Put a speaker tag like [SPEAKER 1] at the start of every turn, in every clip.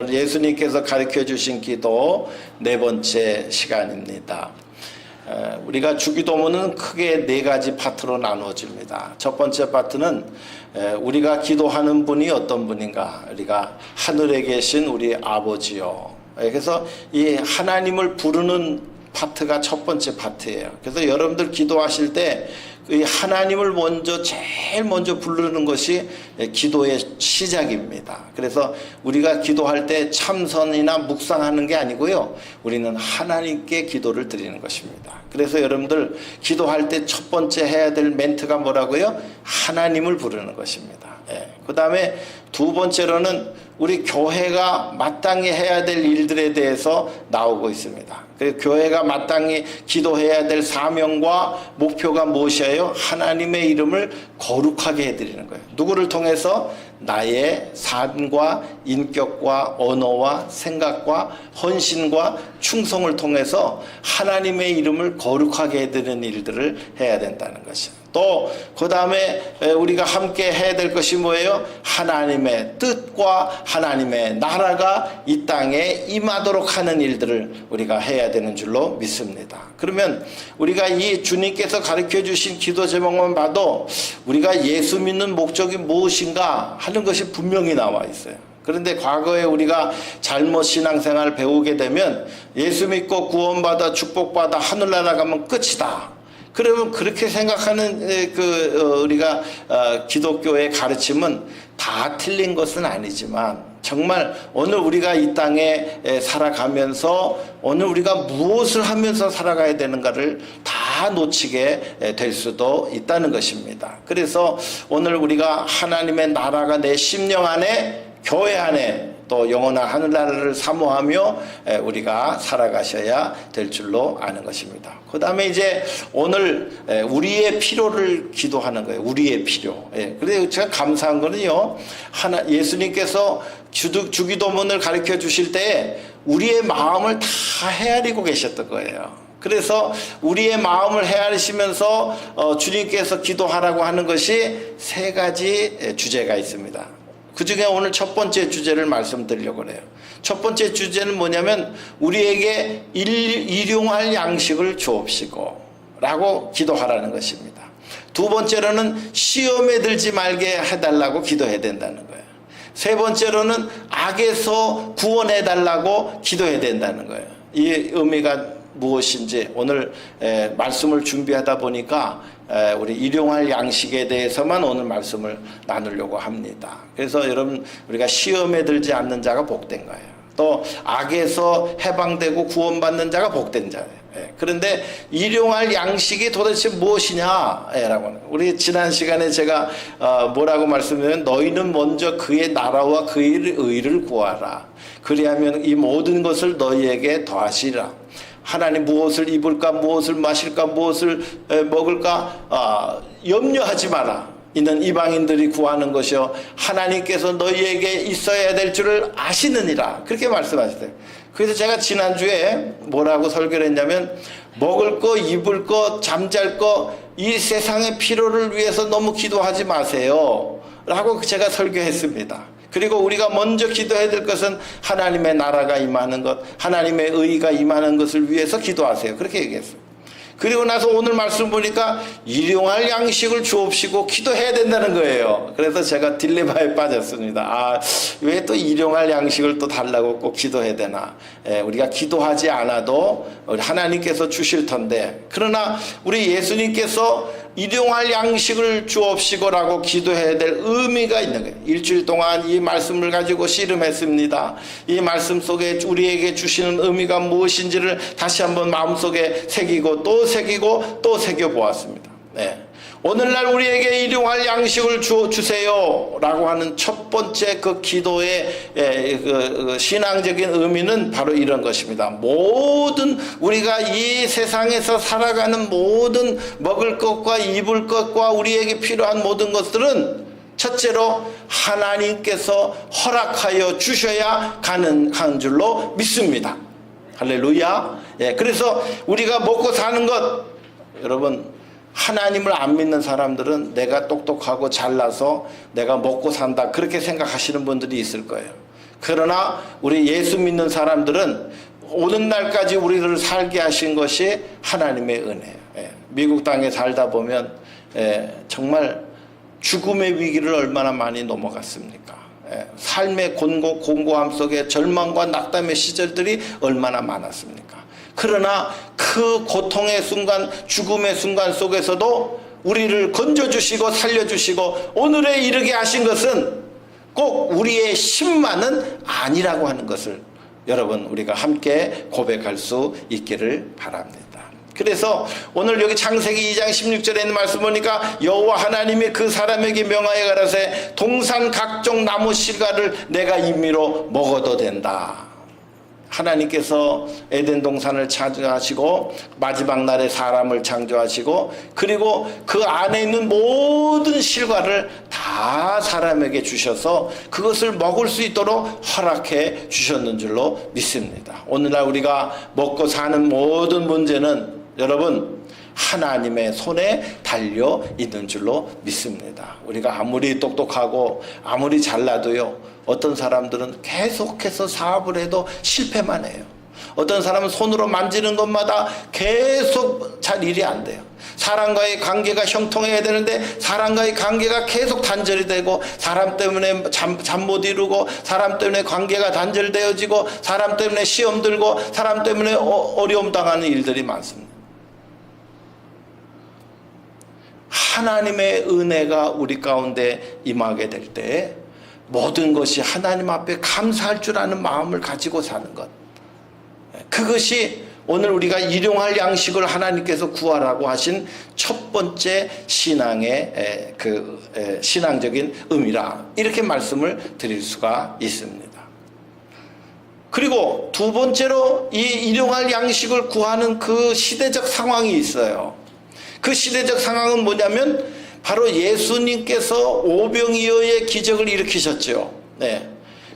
[SPEAKER 1] 오늘 예수님께서 가르쳐 주신 기도 네 번째 시간입니다. 우리가 주기도문은 크게 네 가지 파트로 나누어집니다. 첫 번째 파트는 우리가 기도하는 분이 어떤 분인가, 우리가 하늘에 계신 우리 아버지요. 그래서 이 하나님을 부르는 파트가 첫 번째 파트예요. 그래서 여러분들 기도하실 때 이 하나님을 제일 먼저 부르는 것이 기도의 시작입니다. 그래서 우리가 기도할 때 참선이나 묵상하는 게 아니고요, 우리는 하나님께 기도를 드리는 것입니다. 그래서 여러분들 기도할 때 첫 번째 해야 될 멘트가 뭐라고요? 하나님을 부르는 것입니다. 그 다음에 두 번째로는 우리 교회가 마땅히 해야 될 일들에 대해서 나오고 있습니다. 그래서 교회가 마땅히 기도해야 될 사명과 목표가 무엇이에요? 하나님의 이름을 거룩하게 해드리는 거예요. 누구를 통해서? 나의 삶과 인격과 언어와 생각과 헌신과 충성을 통해서 하나님의 이름을 거룩하게 해드리는 일들을 해야 된다는 것이죠. 또 그 다음에 우리가 함께 해야 될 것이 뭐예요? 하나님의 뜻과 하나님의 나라가 이 땅에 임하도록 하는 일들을 우리가 해야 되는 줄로 믿습니다. 그러면 우리가 이 주님께서 가르쳐 주신 기도 제목만 봐도 우리가 예수 믿는 목적이 무엇인가 하는 것이 분명히 나와 있어요. 그런데 과거에 우리가 잘못 신앙생활을 배우게 되면 예수 믿고 구원받아 축복받아 하늘나라 가면 끝이다. 그러면 그렇게 생각하는 우리가 기독교의 가르침은 다 틀린 것은 아니지만, 정말 오늘 우리가 이 땅에 살아가면서 오늘 우리가 무엇을 하면서 살아가야 되는가를 다 놓치게 될 수도 있다는 것입니다. 그래서 오늘 우리가 하나님의 나라가 내 심령 안에, 교회 안에 또 영원한 하늘나라를 사모하며 우리가 살아가셔야 될 줄로 아는 것입니다. 그 다음에 이제 오늘 우리의 필요를 기도하는 거예요. 우리의 필요. 그래서 제가 감사한 거는요, 예수님께서 주기도문을 가르쳐 주실 때 우리의 마음을 다 헤아리고 계셨던 거예요. 그래서 우리의 마음을 헤아리시면서 주님께서 기도하라고 하는 것이 세 가지 주제가 있습니다. 그 중에 오늘 첫 번째 주제를 말씀드리려고 해요. 첫 번째 주제는 뭐냐면 우리에게 일용할 양식을 주옵시고 라고 기도하라는 것입니다. 두 번째로는 시험에 들지 말게 해달라고 기도해야 된다는 거예요. 세 번째로는 악에서 구원해달라고 기도해야 된다는 거예요. 이 의미가 무엇인지 오늘 말씀을 준비하다 보니까 우리 일용할 양식에 대해서만 오늘 말씀을 나누려고 합니다. 그래서 여러분, 우리가 시험에 들지 않는 자가 복된 거예요. 또 악에서 해방되고 구원받는 자가 복된 자예요. 그런데 일용할 양식이 도대체 무엇이냐라고, 우리 지난 시간에 제가 뭐라고 말씀드렸냐면, 너희는 먼저 그의 나라와 그의 의를 구하라. 그리하면 이 모든 것을 너희에게 더하시리라. 하나님 무엇을 입을까, 무엇을 마실까, 무엇을 먹을까 염려하지 마라. 이는 이방인들이 구하는 것이요 하나님께서 너희에게 있어야 될 줄을 아시느니라. 그렇게 말씀하셨어요. 그래서 제가 지난주에 뭐라고 설교를 했냐면, 먹을 거, 입을 거, 잠잘 거, 이 세상의 필요를 위해서 너무 기도하지 마세요 라고 제가 설교했습니다. 그리고 우리가 먼저 기도해야 될 것은 하나님의 나라가 임하는 것, 하나님의 의가 임하는 것을 위해서 기도하세요. 그렇게 얘기했어요. 그리고 나서 오늘 말씀 보니까 일용할 양식을 주옵시고 기도해야 된다는 거예요. 그래서 제가 딜레마에 빠졌습니다. 왜 또 일용할 양식을 또 달라고 꼭 기도해야 되나? 우리가 기도하지 않아도 하나님께서 주실 텐데, 그러나 우리 예수님께서 일용할 양식을 주옵시고라고 기도해야 될 의미가 있는 거예요. 일주일 동안 이 말씀을 가지고 씨름했습니다. 이 말씀 속에 우리에게 주시는 의미가 무엇인지를 다시 한번 마음속에 새기고 또 새기고 또 새겨보았습니다. 오늘날 우리에게 일용할 양식을 주세요 라고 하는 첫 번째 그 기도의 신앙적인 의미는 바로 이런 것입니다. 모든 우리가 이 세상에서 살아가는 모든 먹을 것과 입을 것과 우리에게 필요한 모든 것들은 첫째로 하나님께서 허락하여 주셔야 가능한 줄로 믿습니다. 할렐루야. 그래서 우리가 먹고 사는 것, 여러분, 하나님을 안 믿는 사람들은 내가 똑똑하고 잘나서 내가 먹고 산다 그렇게 생각하시는 분들이 있을 거예요. 그러나 우리 예수 믿는 사람들은 오는 날까지 우리를 살게 하신 것이 하나님의 은혜예요. 미국 땅에 살다 보면 정말 죽음의 위기를 얼마나 많이 넘어갔습니까? 삶의 공고함 속에 절망과 낙담의 시절들이 얼마나 많았습니까? 그러나 그 고통의 순간, 죽음의 순간 속에서도 우리를 건져주시고 살려주시고 오늘에 이르게 하신 것은 꼭 우리의 힘만은 아니라고 하는 것을 여러분 우리가 함께 고백할 수 있기를 바랍니다. 그래서 오늘 여기 창세기 2장 16절에 있는 말씀 보니까 여호와 하나님이 그 사람에게 명하여 가라사대 동산 각종 나무 실과를 내가 임의로 먹어도 된다. 하나님께서 에덴 동산을 창조하시고 마지막 날에 사람을 창조하시고 그리고 그 안에 있는 모든 실과를 다 사람에게 주셔서 그것을 먹을 수 있도록 허락해 주셨는 줄로 믿습니다. 오늘날 우리가 먹고 사는 모든 문제는 여러분 하나님의 손에 달려 있는 줄로 믿습니다. 우리가 아무리 똑똑하고 아무리 잘나도요, 어떤 사람들은 계속해서 사업을 해도 실패만 해요. 어떤 사람은 손으로 만지는 것마다 계속 잘 일이 안 돼요. 사람과의 관계가 형통해야 되는데 사람과의 관계가 계속 단절이 되고 사람 때문에 잠 못 이루고 사람 때문에 관계가 단절되어지고 사람 때문에 시험 들고 사람 때문에 어려움 당하는 일들이 많습니다. 하나님의 은혜가 우리 가운데 임하게 될 때 모든 것이 하나님 앞에 감사할 줄 아는 마음을 가지고 사는 것, 그것이 오늘 우리가 일용할 양식을 하나님께서 구하라고 하신 첫 번째 신앙의 신앙적인 의미라, 이렇게 말씀을 드릴 수가 있습니다. 그리고 두 번째로 이 일용할 양식을 구하는 그 시대적 상황이 있어요. 그 시대적 상황은 뭐냐면 바로 예수님께서 오병이어의 기적을 일으키셨죠.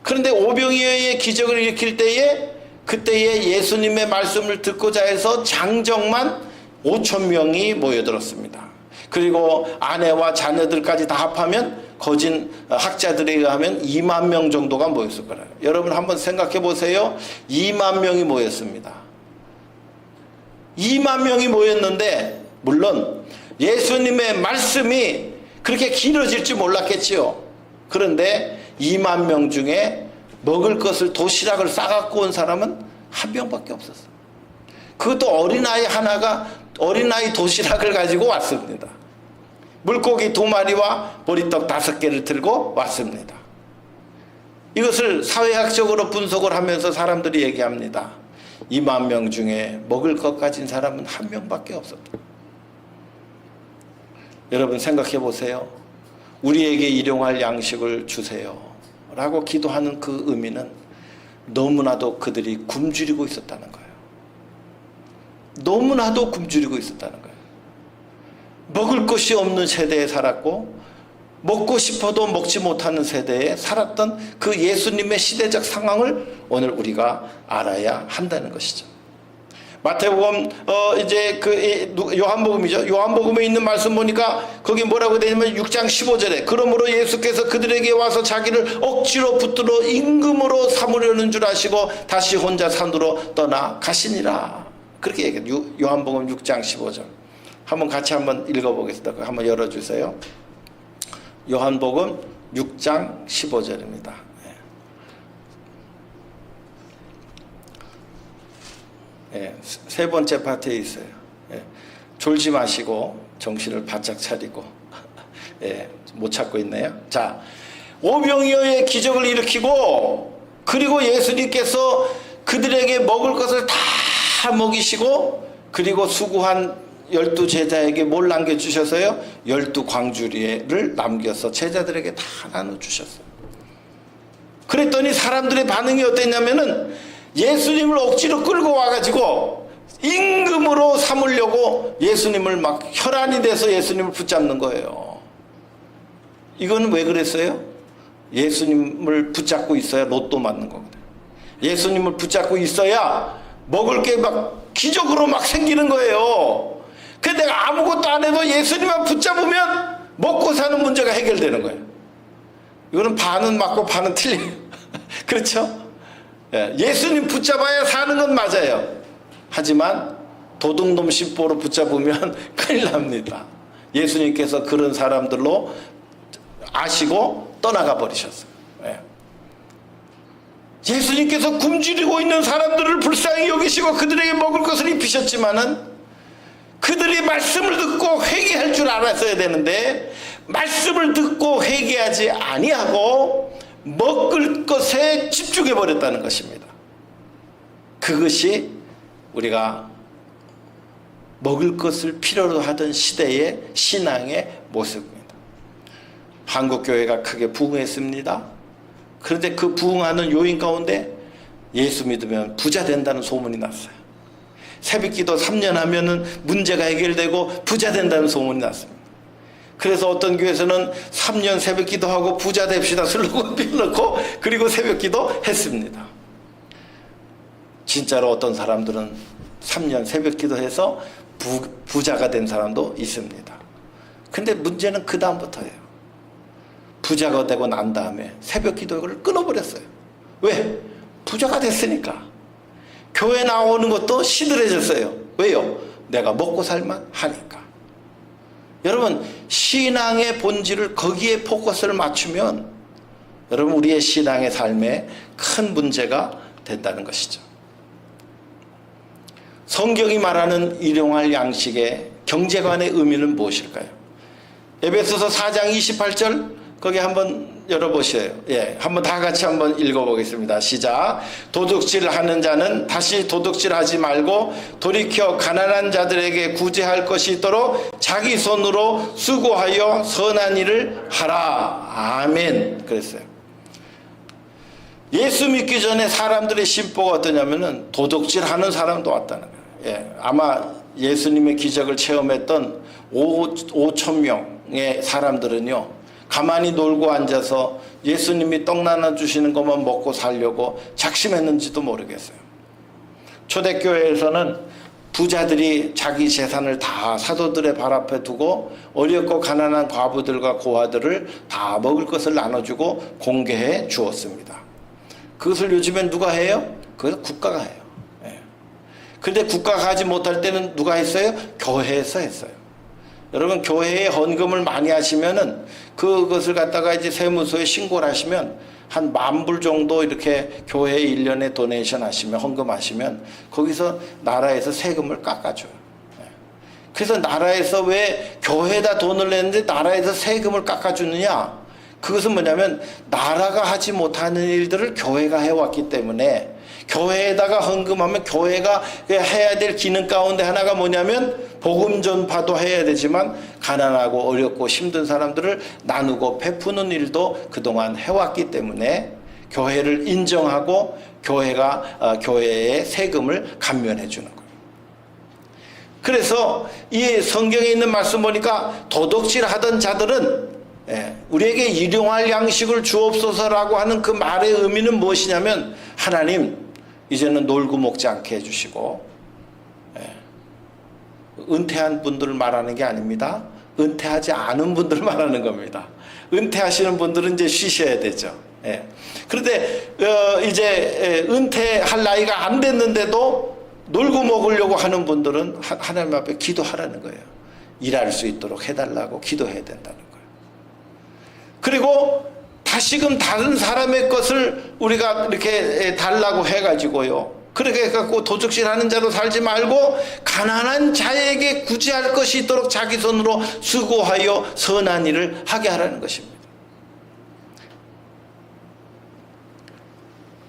[SPEAKER 1] 그런데 오병이어의 기적을 일으킬 때에 그때에 예수님의 말씀을 듣고자 해서 장정만 5,000명이 모여들었습니다. 그리고 아내와 자녀들까지 다 합하면 거진 학자들에 의하면 2만 명 정도가 모였을 거예요. 여러분 한번 생각해 보세요. 2만 명이 모였습니다. 2만 명이 모였는데 물론 예수님의 말씀이 그렇게 길어질지 몰랐겠지요. 그런데 2만 명 중에 먹을 것을 도시락을 싸갖고 온 사람은 한 명밖에 없었어요. 그것도 어린아이 하나가 어린아이 도시락을 가지고 왔습니다. 물고기 2마리와 보리떡 5개를 들고 왔습니다. 이것을 사회학적으로 분석을 하면서 사람들이 얘기합니다. 2만 명 중에 먹을 것 가진 사람은 한 명밖에 없었다. 여러분 생각해 보세요. 우리에게 일용할 양식을 주세요 라고 기도하는 그 의미는 너무나도 그들이 굶주리고 있었다는 거예요. 너무나도 굶주리고 있었다는 거예요. 먹을 것이 없는 세대에 살았고 먹고 싶어도 먹지 못하는 세대에 살았던 그 예수님의 시대적 상황을 오늘 우리가 알아야 한다는 것이죠. 마태복음 이제 요한복음이죠. 요한복음에 있는 말씀 보니까 거기 뭐라고 되어 있냐면 6장 15절에 그러므로 예수께서 그들에게 와서 자기를 억지로 붙들어 임금으로 삼으려는 줄 아시고 다시 혼자 산으로 떠나 가시니라. 그렇게 얘기해요. 요한복음 6장 15절. 한번 같이 한번 읽어보겠습니다. 한번 열어주세요. 요한복음 6장 15절입니다. 세 번째 파트에 있어요. 졸지 마시고 정신을 바짝 차리고 못 찾고 있네요. 자, 오병이어의 기적을 일으키고 그리고 예수님께서 그들에게 먹을 것을 다 먹이시고 그리고 수고한 12제자에게 뭘 남겨주셔서요? 12광주리를 남겨서 제자들에게 다 나눠주셨어요. 그랬더니 사람들의 반응이 어땠냐면은 예수님을 억지로 끌고 와가지고 임금으로 삼으려고 예수님을 막 혈안이 돼서 예수님을 붙잡는 거예요. 이건 왜 그랬어요? 예수님을 붙잡고 있어야 로또 맞는 거거든요. 예수님을 붙잡고 있어야 먹을 게 막 기적으로 막 생기는 거예요. 근데 내가 아무것도 안 해도 예수님만 붙잡으면 먹고 사는 문제가 해결되는 거예요. 이거는 반은 맞고 반은 틀려요. 그렇죠? 예수님 붙잡아야 사는 건 맞아요. 하지만 도둑놈 십보로 붙잡으면 큰일 납니다. 예수님께서 그런 사람들로 아시고 떠나가 버리셨어요. 예수님께서 굶주리고 있는 사람들을 불쌍히 여기시고 그들에게 먹을 것을 입히셨지만은 그들이 말씀을 듣고 회개할 줄 알았어야 되는데 말씀을 듣고 회개하지 아니하고 먹을 것에 집중해 버렸다는 것입니다. 그것이 우리가 먹을 것을 필요로 하던 시대의 신앙의 모습입니다. 한국교회가 크게 부흥했습니다. 그런데 그 부흥하는 요인 가운데 예수 믿으면 부자 된다는 소문이 났어요. 새벽기도 3년 하면은 문제가 해결되고 부자 된다는 소문이 났습니다. 그래서 어떤 교회에서는 3년 새벽기도 하고 부자 됩시다 슬로건 빌어놓고 그리고 새벽기도 했습니다. 진짜로 어떤 사람들은 3년 새벽기도 해서 부자가 된 사람도 있습니다. 근데 문제는 그 다음부터예요. 부자가 되고 난 다음에 새벽 기도를 끊어버렸어요. 왜? 부자가 됐으니까. 교회 나오는 것도 시들해졌어요. 왜요? 내가 먹고 살만 하니까. 여러분, 신앙의 본질을 거기에 포커스를 맞추면 여러분 우리의 신앙의 삶에 큰 문제가 된다는 것이죠. 성경이 말하는 일용할 양식의 경제관의 의미는 무엇일까요? 에베소서 4장 28절 거기 한번 열어보세요. 한번 다 같이 한번 읽어보겠습니다. 시작. 도둑질하는 자는 다시 도둑질하지 말고 돌이켜 가난한 자들에게 구제할 것이 있도록 자기 손으로 수고하여 선한 일을 하라. 아멘. 그랬어요. 예수 믿기 전에 사람들의 심보가 어떠냐면은 도둑질하는 사람도 왔다는 거예요. 아마 예수님의 기적을 체험했던 5천 명의 사람들은요. 가만히 놀고 앉아서 예수님이 떡 나눠주시는 것만 먹고 살려고 작심했는지도 모르겠어요. 초대교회에서는 부자들이 자기 재산을 다 사도들의 발 앞에 두고 어렵고 가난한 과부들과 고아들을 다 먹을 것을 나눠주고 공개해 주었습니다. 그것을 요즘엔 누가 해요? 그것을 국가가 해요. 그런데 국가가 하지 못할 때는 누가 했어요? 교회에서 했어요. 여러분 교회에 헌금을 많이 하시면은 그것을 갖다가 이제 세무서에 신고를 하시면 한 10,000불 정도 이렇게 교회에 1년에 도네이션 하시면 헌금하시면 거기서 나라에서 세금을 깎아줘요. 그래서 나라에서 왜 교회에다 돈을 냈는데 나라에서 세금을 깎아주느냐? 그것은 뭐냐면 나라가 하지 못하는 일들을 교회가 해왔기 때문에 교회에다가 헌금하면 교회가 해야 될 기능 가운데 하나가 뭐냐면 복음 전파도 해야 되지만 가난하고 어렵고 힘든 사람들을 나누고 베푸는 일도 그동안 해왔기 때문에 교회를 인정하고 교회가 교회의 세금을 감면해 주는 거예요. 그래서 이 성경에 있는 말씀 보니까 도둑질 하던 자들은 우리에게 일용할 양식을 주옵소서라고 하는 그 말의 의미는 무엇이냐면 하나님 이제는 놀고 먹지 않게 해주시고 은퇴한 분들을 말하는 게 아닙니다. 은퇴하지 않은 분들을 말하는 겁니다. 은퇴하시는 분들은 이제 쉬셔야 되죠. 그런데 이제 은퇴할 나이가 안 됐는데도 놀고 먹으려고 하는 분들은 하나님 앞에 기도하라는 거예요. 일할 수 있도록 해달라고 기도해야 된다는 거예요. 그리고 다시금 다른 사람의 것을 우리가 이렇게 달라고 해가지고요. 그렇게 해갖고 도둑질하는 자로 살지 말고 가난한 자에게 구제할 것이 있도록 자기 손으로 수고하여 선한 일을 하게 하라는 것입니다.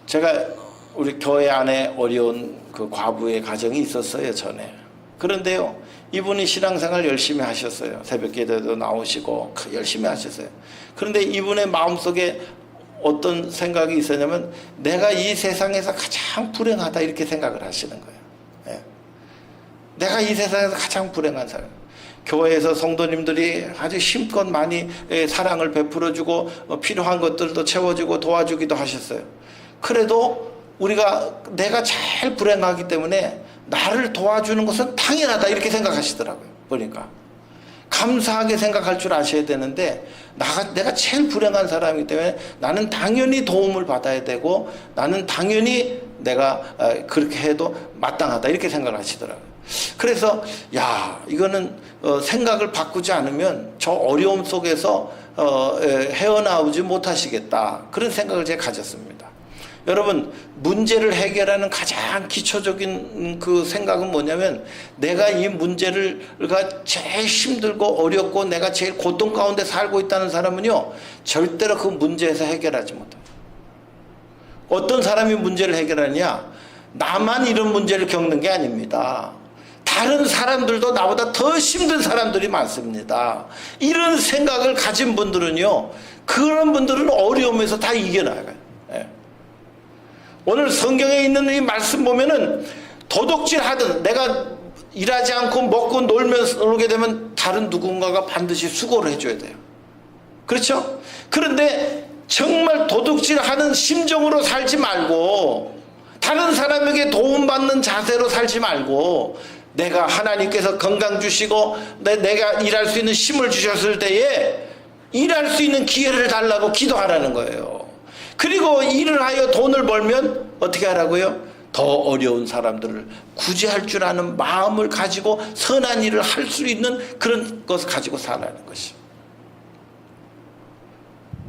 [SPEAKER 1] 제가 우리 교회 안에 어려운 그 과부의 가정이 있었어요, 전에. 그런데요, 이분이 신앙생활 열심히 하셨어요. 새벽기도도 나오시고 열심히 하셨어요. 그런데 이분의 마음속에 어떤 생각이 있었냐면 내가 이 세상에서 가장 불행하다 이렇게 생각을 하시는 거예요. 내가 이 세상에서 가장 불행한 사람. 교회에서 성도님들이 아주 힘껏 많이 사랑을 베풀어주고 필요한 것들도 채워주고 도와주기도 하셨어요. 그래도 내가 제일 불행하기 때문에 나를 도와주는 것은 당연하다 이렇게 생각하시더라고요. 보니까 감사하게 생각할 줄 아셔야 되는데 내가 제일 불행한 사람이기 때문에 나는 당연히 도움을 받아야 되고 나는 당연히 내가 그렇게 해도 마땅하다 이렇게 생각을 하시더라고요. 그래서 이거는 생각을 바꾸지 않으면 저 어려움 속에서 헤어나오지 못하시겠다 그런 생각을 제가 가졌습니다. 여러분, 문제를 해결하는 가장 기초적인 그 생각은 뭐냐면 내가 이 문제가 제일 힘들고 어렵고 내가 제일 고통 가운데 살고 있다는 사람은요 절대로 그 문제에서 해결하지 못해요. 어떤 사람이 문제를 해결하느냐? 나만 이런 문제를 겪는 게 아닙니다. 다른 사람들도 나보다 더 힘든 사람들이 많습니다. 이런 생각을 가진 분들은요 그런 분들은 어려움에서 다 이겨나가요. 오늘 성경에 있는 이 말씀 보면은 도둑질 하든 내가 일하지 않고 먹고 놀게 되면 다른 누군가가 반드시 수고를 해줘야 돼요. 그렇죠? 그런데 정말 도둑질 하는 심정으로 살지 말고 다른 사람에게 도움받는 자세로 살지 말고 내가 하나님께서 건강 주시고 내가 일할 수 있는 힘을 주셨을 때에 일할 수 있는 기회를 달라고 기도하라는 거예요. 그리고 일을 하여 돈을 벌면 어떻게 하라고요? 더 어려운 사람들을 구제할 줄 아는 마음을 가지고 선한 일을 할 수 있는 그런 것을 가지고 살아가는 것이.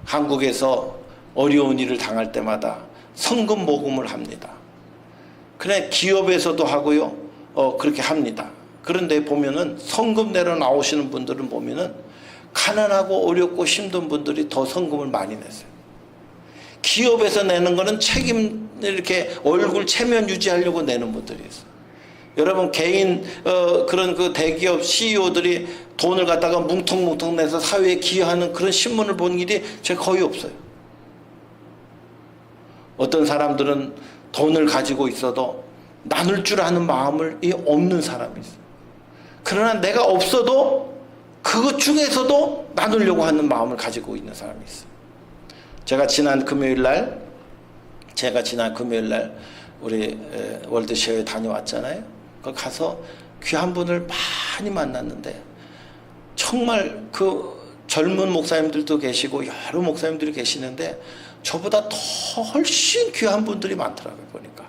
[SPEAKER 1] 한국에서 어려운 일을 당할 때마다 성금 모금을 합니다. 그래 기업에서도 하고요. 그렇게 합니다. 그런데 보면은 성금 내러 나오시는 분들은 보면은 가난하고 어렵고 힘든 분들이 더 성금을 많이 내세요. 기업에서 내는 거는 책임 이렇게 얼굴 체면 유지하려고 내는 분들이 있어요. 여러분 개인 그런 그 대기업 CEO들이 돈을 갖다가 뭉텅뭉텅 내서 사회에 기여하는 그런 신문을 본 일이 제가 거의 없어요. 어떤 사람들은 돈을 가지고 있어도 나눌 줄 아는 마음을 없는 사람이 있어요. 그러나 내가 없어도 그것 중에서도 나누려고 하는 마음을 가지고 있는 사람이 있어요. 제가 지난 금요일 날 우리 월드쉐어에 다녀왔잖아요. 거기 가서 귀한 분을 많이 만났는데 정말 그 젊은 목사님들도 계시고 여러 목사님들이 계시는데 저보다 더 훨씬 귀한 분들이 많더라고요. 보니까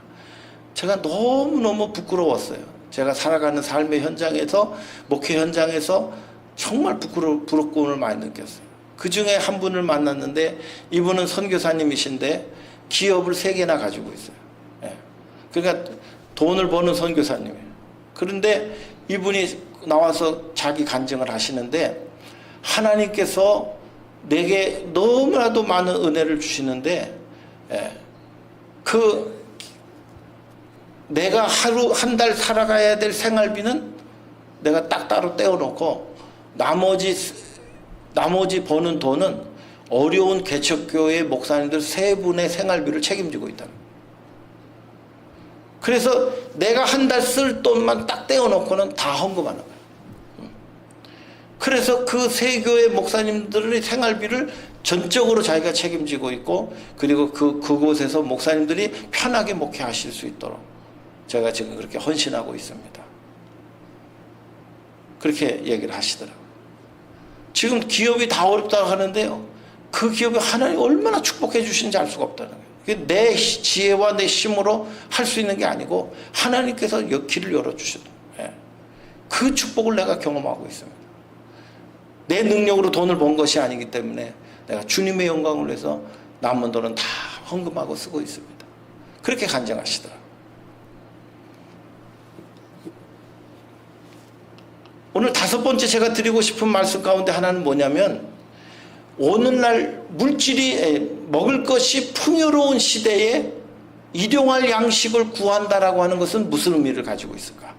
[SPEAKER 1] 제가 너무너무 부끄러웠어요. 제가 살아가는 삶의 현장에서 목회 현장에서 정말 부럽고를 많이 느꼈어요. 그 중에 한 분을 만났는데 이분은 선교사님이신데 기업을 3개나 가지고 있어요. 그러니까 돈을 버는 선교사님이에요. 그런데 이분이 나와서 자기 간증을 하시는데 하나님께서 내게 너무나도 많은 은혜를 주시는데 내가 하루 한 달 살아가야 될 생활비는 내가 딱 따로 떼어놓고 나머지 버는 돈은 어려운 개척교회 목사님들 3분의 생활비를 책임지고 있다. 그래서 내가 한 달 쓸 돈만 딱 떼어놓고는 다 헌금하는 거예요. 그래서 그 세 교회 목사님들의 생활비를 전적으로 자기가 책임지고 있고 그리고 그곳에서 목사님들이 편하게 목회하실 수 있도록 제가 지금 그렇게 헌신하고 있습니다. 그렇게 얘기를 하시더라고요. 지금 기업이 다 어렵다고 하는데요. 그 기업이 하나님 얼마나 축복해 주신지 알 수가 없다는 거예요. 내 지혜와 내 힘으로 할 수 있는 게 아니고 하나님께서 길을 열어주시다. 그 축복을 내가 경험하고 있습니다. 내 능력으로 돈을 번 것이 아니기 때문에 내가 주님의 영광을 위해서 남은 돈은 다 헌금하고 쓰고 있습니다. 그렇게 간증하시더라고요. 오늘 5번째 제가 드리고 싶은 말씀 가운데 하나는 뭐냐면 오늘날 물질이 먹을 것이 풍요로운 시대에 일용할 양식을 구한다라고 하는 것은 무슨 의미를 가지고 있을까?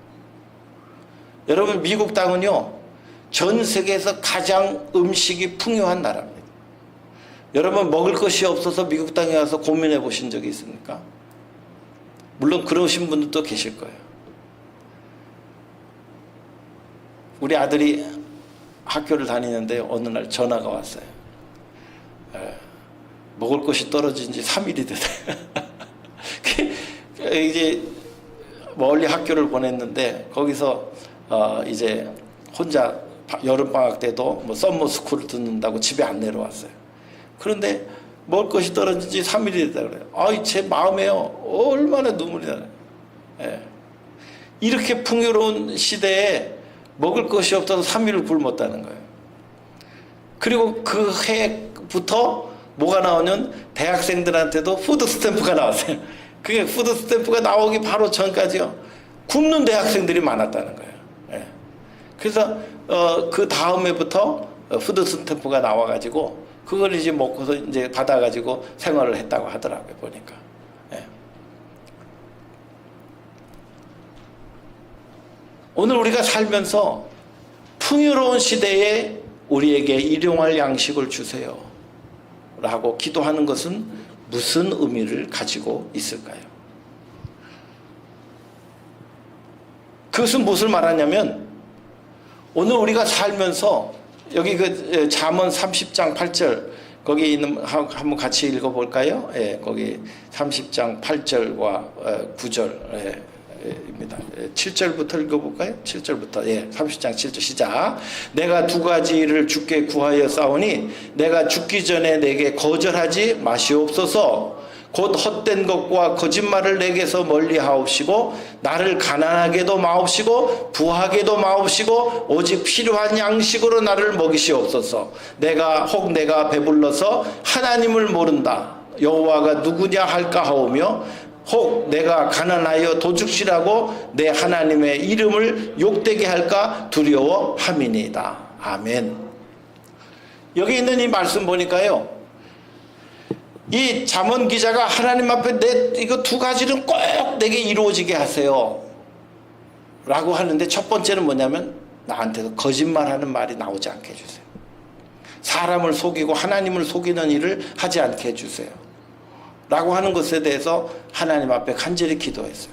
[SPEAKER 1] 여러분 미국 땅은요 전 세계에서 가장 음식이 풍요한 나라입니다. 여러분 먹을 것이 없어서 미국 땅에 와서 고민해 보신 적이 있습니까? 물론 그러신 분들도 계실 거예요. 우리 아들이 학교를 다니는데 어느 날 전화가 왔어요. 먹을 것이 떨어진 지 3일이 됐어요. 이제 멀리 학교를 보냈는데 거기서 이제 혼자 여름방학 때도 뭐 썸머스쿨을 듣는다고 집에 안 내려왔어요. 그런데 먹을 것이 떨어진 지 3일이 됐다 그래요. 아이, 제 마음에요. 얼마나 눈물이 나요. 예. 이렇게 풍요로운 시대에 먹을 것이 없어서 3일을 굶었다는 거예요. 그리고 그 해부터 뭐가 나오면 대학생들한테도 푸드 스탬프가 나왔어요. 그게 푸드 스탬프가 나오기 바로 전까지요. 굶는 대학생들이 많았다는 거예요. 예. 그래서 그 다음 해부터 푸드 스탬프가 나와가지고 그걸 이제 먹고서 이제 받아가지고 생활을 했다고 하더라고요. 보니까. 예. 오늘 우리가 살면서 풍요로운 시대에 우리에게 일용할 양식을 주세요 라고 기도하는 것은 무슨 의미를 가지고 있을까요? 그것은 무엇을 말하냐면 오늘 우리가 살면서 여기 그 잠언 30장 8절 거기 있는 한번 같이 읽어볼까요? 예, 거기 30장 8절과 9절 입니다. 7절부터 읽어볼까요? 7절부터. 예, 30장 7절 시작. 내가 두 가지를 주께 구하여 싸우니 내가 죽기 전에 내게 거절하지 마시옵소서. 곧 헛된 것과 거짓말을 내게서 멀리 하옵시고 나를 가난하게도 마옵시고 부하게도 마옵시고 오직 필요한 양식으로 나를 먹이시옵소서. 내가 배불러서 하나님을 모른다. 여호와가 누구냐 할까 하오며 혹 내가 가난하여 도둑질하고 내 하나님의 이름을 욕되게 할까 두려워함이니이다. 아멘. 여기 있는 이 말씀 보니까요, 이 잠언 기자가 하나님 앞에 이거 두 가지는 꼭 내게 이루어지게 하세요 라고 하는데, 첫 번째는 뭐냐면 나한테서 거짓말하는 말이 나오지 않게 해주세요. 사람을 속이고 하나님을 속이는 일을 하지 않게 해주세요 라고 하는 것에 대해서 하나님 앞에 간절히 기도했어요.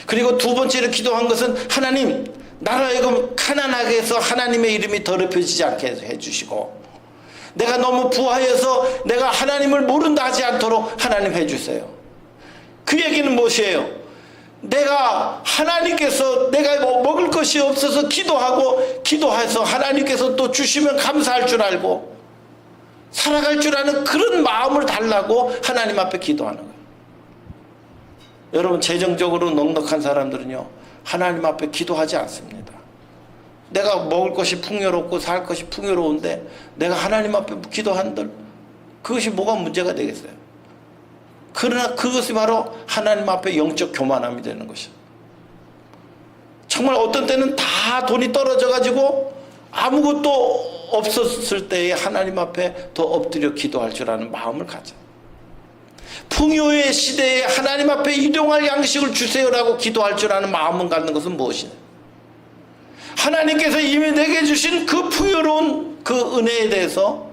[SPEAKER 1] 그리고 두 번째로 기도한 것은 하나님, 나를 하여금 가난하게 해서 하나님의 이름이 더럽혀지지 않게 해주시고, 내가 너무 부하여서 내가 하나님을 모른다 하지 않도록 하나님 해주세요. 그 얘기는 무엇이에요? 내가 하나님께서 내가 먹을 것이 없어서 기도해서 하나님께서 또 주시면 감사할 줄 알고 살아갈 줄 아는 그런 마음을 달라고 하나님 앞에 기도하는 거예요. 여러분, 재정적으로 넉넉한 사람들은요, 하나님 앞에 기도하지 않습니다. 내가 먹을 것이 풍요롭고 살 것이 풍요로운데 내가 하나님 앞에 기도한들 그것이 뭐가 문제가 되겠어요? 그러나 그것이 바로 하나님 앞에 영적 교만함이 되는 것이죠. 정말 어떤 때는 다 돈이 떨어져 가지고 아무것도 없었을 때에 하나님 앞에 더 엎드려 기도할 줄 아는 마음을 가져. 풍요의 시대에 하나님 앞에 일용할 양식을 주세요라고 기도할 줄 아는 마음을 갖는 것은 무엇이냐? 하나님께서 이미 내게 주신 그 풍요로운 그 은혜에 대해서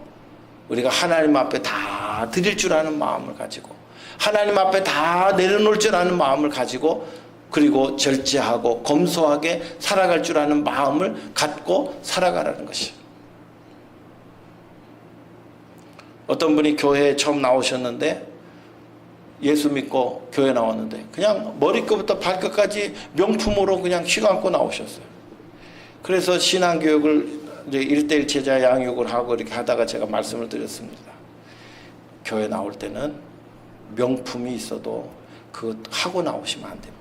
[SPEAKER 1] 우리가 하나님 앞에 다 드릴 줄 아는 마음을 가지고, 하나님 앞에 다 내려놓을 줄 아는 마음을 가지고, 그리고 절제하고 검소하게 살아갈 줄 아는 마음을 갖고 살아가라는 것이에요. 어떤 분이 교회에 처음 나오셨는데, 예수 믿고 교회 나왔는데 그냥 머리끝부터 발끝까지 명품으로 그냥 휘감고 나오셨어요. 그래서 신앙교육을 이제 1:1 제자 양육을 하고 이렇게 하다가 제가 말씀을 드렸습니다. 교회 나올 때는 명품이 있어도 그거 하고 나오시면 안 됩니다.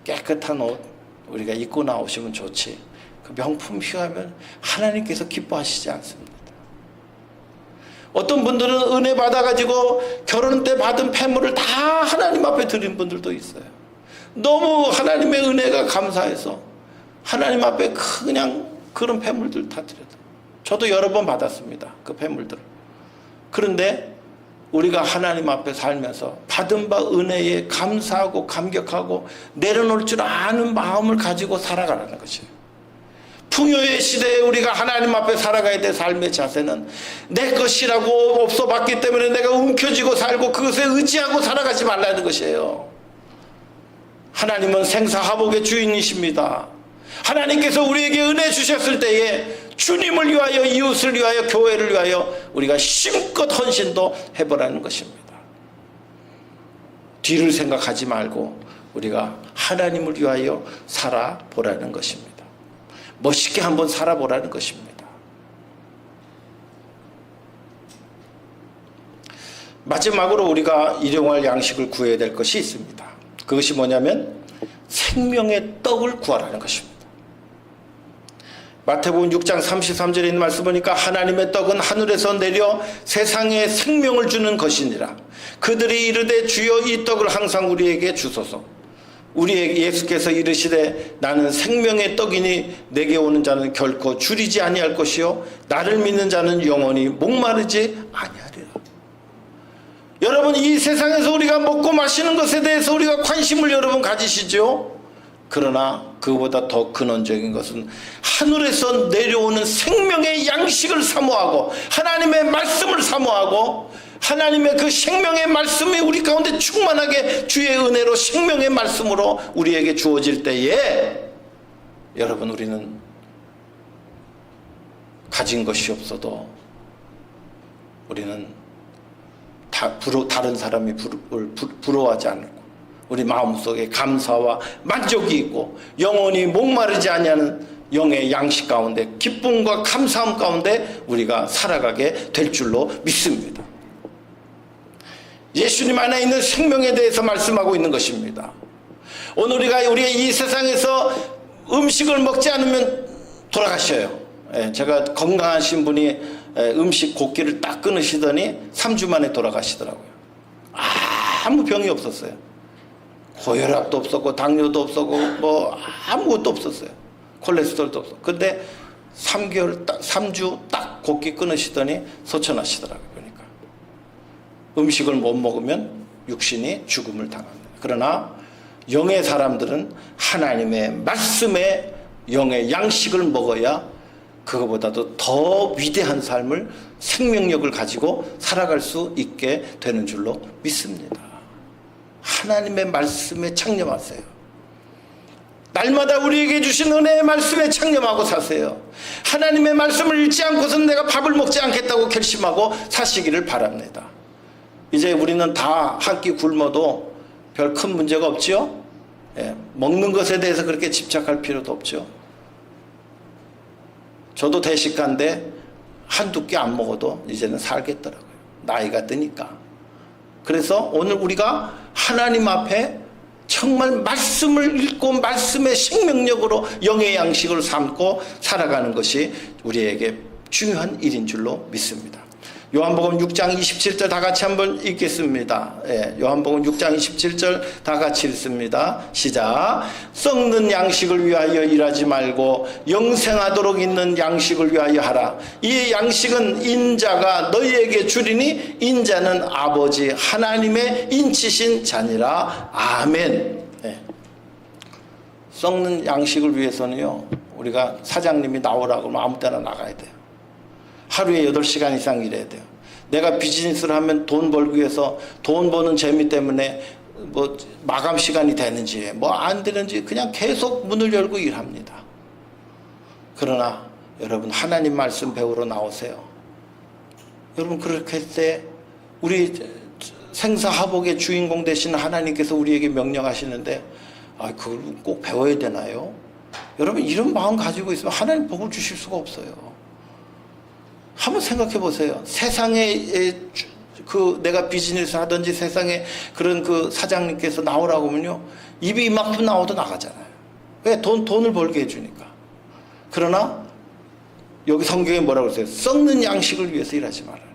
[SPEAKER 1] 깨끗한 옷 우리가 입고 나오시면 좋지, 그 명품 휘하면 하나님께서 기뻐하시지 않습니다. 어떤 분들은 은혜 받아가지고 결혼 때 받은 폐물을 다 하나님 앞에 드린 분들도 있어요. 너무 하나님의 은혜가 감사해서 하나님 앞에 그냥 그런 폐물들 다 드려요. 저도 여러 번 받았습니다, 그 폐물들을. 그런데 우리가 하나님 앞에 살면서 받은 바 은혜에 감사하고 감격하고 내려놓을 줄 아는 마음을 가지고 살아가라는 것이에요. 풍요의 시대에 우리가 하나님 앞에 살아가야 될 삶의 자세는 내 것이라고 없어 봤기 때문에 내가 움켜쥐고 살고 그것에 의지하고 살아가지 말라는 것이에요. 하나님은 생사화복의 주인이십니다. 하나님께서 우리에게 은혜 주셨을 때에 주님을 위하여, 이웃을 위하여, 교회를 위하여 우리가 심껏 헌신도 해보라는 것입니다. 뒤를 생각하지 말고 우리가 하나님을 위하여 살아보라는 것입니다. 멋있게 한번 살아보라는 것입니다. 마지막으로 우리가 일용할 양식을 구해야 될 것이 있습니다. 그것이 뭐냐면 생명의 떡을 구하라는 것입니다. 마태복음 6장 33절에 있는 말씀 보니까 하나님의 떡은 하늘에서 내려 세상에 생명을 주는 것이니라. 그들이 이르되 주여 이 떡을 항상 우리에게 주소서. 우리에게 예수께서 이르시되 나는 생명의 떡이니 내게 오는 자는 결코 줄이지 아니할 것이요 나를 믿는 자는 영원히 목마르지 아니하리라. 여러분, 이 세상에서 우리가 먹고 마시는 것에 대해서 우리가 관심을 여러분 가지시죠? 그러나 그보다 더 근원적인 것은 하늘에서 내려오는 생명의 양식을 사모하고 하나님의 말씀을 사모하고 하나님의 그 생명의 말씀이 우리 가운데 충만하게 주의 은혜로 생명의 말씀으로 우리에게 주어질 때에 여러분, 우리는 가진 것이 없어도 우리는 다른 사람이 부러워하지 않고 우리 마음속에 감사와 만족이 있고 영원히 목마르지 아니하는 영의 양식 가운데 기쁨과 감사함 가운데 우리가 살아가게 될 줄로 믿습니다. 예수님 안에 있는 생명에 대해서 말씀하고 있는 것입니다. 오늘 우리의 이 세상에서 음식을 먹지 않으면 돌아가셔요. 제가 건강하신 분이 음식 고기를 딱 끊으시더니 3주 만에 돌아가시더라고요. 아무 병이 없었어요. 고혈압도 없었고 당뇨도 없었고 뭐 아무것도 없었어요. 콜레스테롤도 없었고. 근데 3주 딱 고기 끊으시더니 소천하시더라고요. 그러니까 음식을 못 먹으면 육신이 죽음을 당합니다. 그러나 영의 사람들은 하나님의 말씀에 영의 양식을 먹어야 그거보다도 더 위대한 삶을 생명력을 가지고 살아갈 수 있게 되는 줄로 믿습니다. 하나님의 말씀에 창념하세요. 날마다 우리에게 주신 은혜의 말씀에 창념하고 사세요. 하나님의 말씀을 읽지 않고서는 내가 밥을 먹지 않겠다고 결심하고 사시기를 바랍니다. 이제 우리는 다 한 끼 굶어도 별 큰 문제가 없죠. 먹는 것에 대해서 그렇게 집착할 필요도 없죠. 저도 대식가인데 한두 끼 안 먹어도 이제는 살겠더라고요. 나이가 드니까. 그래서 오늘 우리가 하나님 앞에 정말 말씀을 읽고 말씀의 생명력으로 영의 양식을 삼고 살아가는 것이 우리에게 중요한 일인 줄로 믿습니다. 요한복음 6장 27절 다 같이 한번 읽겠습니다. 요한복음 6장 27절 다 같이 읽습니다. 시작. 썩는 양식을 위하여 일하지 말고 영생하도록 있는 양식을 위하여 하라. 이 양식은 인자가 너희에게 주리니 인자는 아버지 하나님의 인치신 자니라. 아멘. 썩는 양식을 위해서는요, 우리가 사장님이 나오라고 하면 아무 때나 나가야 돼요. 하루에 8시간 이상 일해야 돼요. 내가 비즈니스를 하면 돈 벌기 위해서 돈 버는 재미 때문에 뭐 마감 시간이 되는지 뭐 안 되는지 그냥 계속 문을 열고 일합니다. 그러나 여러분, 하나님 말씀 배우러 나오세요. 여러분, 그렇게 할 때 우리 생사화복의 주인공 되신 하나님께서 우리에게 명령하시는데 그걸 꼭 배워야 되나요? 여러분, 이런 마음 가지고 있으면 하나님 복을 주실 수가 없어요. 한번 생각해 보세요. 세상에 내가 비즈니스 하든지 세상에 그런 그 사장님께서 나오라고 하면요, 입이 이만큼 나와도 나가잖아요. 왜? 돈을 벌게 해주니까. 그러나 여기 성경에 뭐라고 했어요? 썩는 양식을 위해서 일하지 말아요.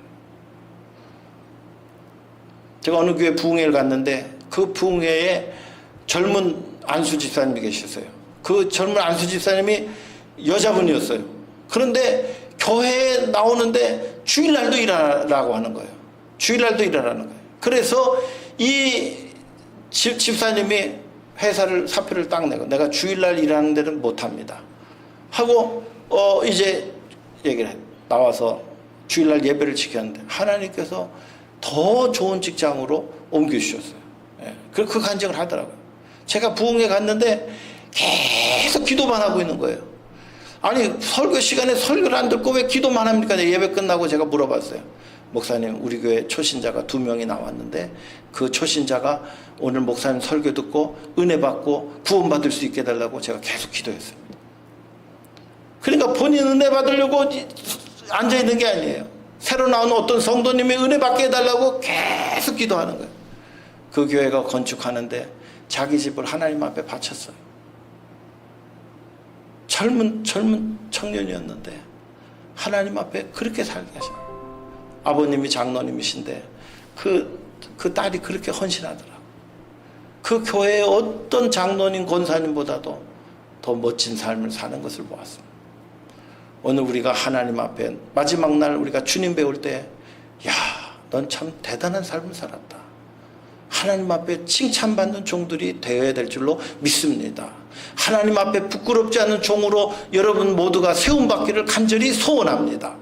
[SPEAKER 1] 제가 어느 교회 부흥회를 갔는데 그 부흥회에 젊은 안수 집사님이 계셨어요. 그 젊은 안수 집사님이 여자분이었어요. 그런데 교회에 나오는데 주일날도 일하라고 하는 거예요. 주일날도 일하라는 거예요. 그래서 이 집사님이 회사를 사표를 딱 내고 내가 주일날 일하는 데는 못합니다 하고 이제 얘기를 해요. 나와서 주일날 예배를 지켰는데 하나님께서 더 좋은 직장으로 옮겨주셨어요. 그 간증을 하더라고요. 제가 부흥회 갔는데 계속 기도만 하고 있는 거예요. 아니, 설교 시간에 설교를 안 듣고 왜 기도만 합니까? 예배 끝나고 제가 물어봤어요. 목사님, 우리 교회 초신자가 2명이 나왔는데 그 초신자가 오늘 목사님 설교 듣고 은혜 받고 구원받을 수 있게 해달라고 제가 계속 기도했습니다. 그러니까 본인 은혜 받으려고 앉아 있는 게 아니에요. 새로 나온 어떤 성도님이 은혜 받게 해달라고 계속 기도하는 거예요. 그 교회가 건축하는데 자기 집을 하나님 앞에 바쳤어요. 젊은 청년이었는데 하나님 앞에 그렇게 살게 하셔요. 아버님이 장로님이신데 그 딸이 그렇게 헌신하더라고요. 그 교회의 어떤 장로님 권사님보다도 더 멋진 삶을 사는 것을 보았습니다. 오늘 우리가 하나님 앞에 마지막 날 우리가 주님 배울 때, 야, 넌 참 대단한 삶을 살았다. 하나님 앞에 칭찬받는 종들이 되어야 될 줄로 믿습니다. 하나님 앞에 부끄럽지 않은 종으로 여러분 모두가 세움받기를 간절히 소원합니다.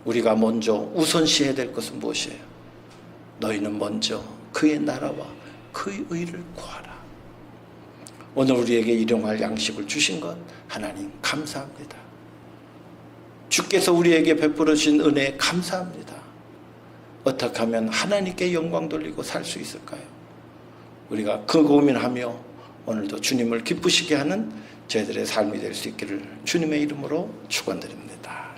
[SPEAKER 1] 우리가 먼저 우선시해야 될 것은 무엇이에요? 너희는 먼저 그의 나라와 그의 의를 구하라. 오늘 우리에게 일용할 양식을 주신 것 하나님 감사합니다. 주께서 우리에게 베풀어 주신 은혜에 감사합니다. 어떻게 하면 하나님께 영광 돌리고 살 수 있을까요? 우리가 그 고민하며 오늘도 주님을 기쁘시게 하는 저희들의 삶이 될 수 있기를 주님의 이름으로 축원드립니다.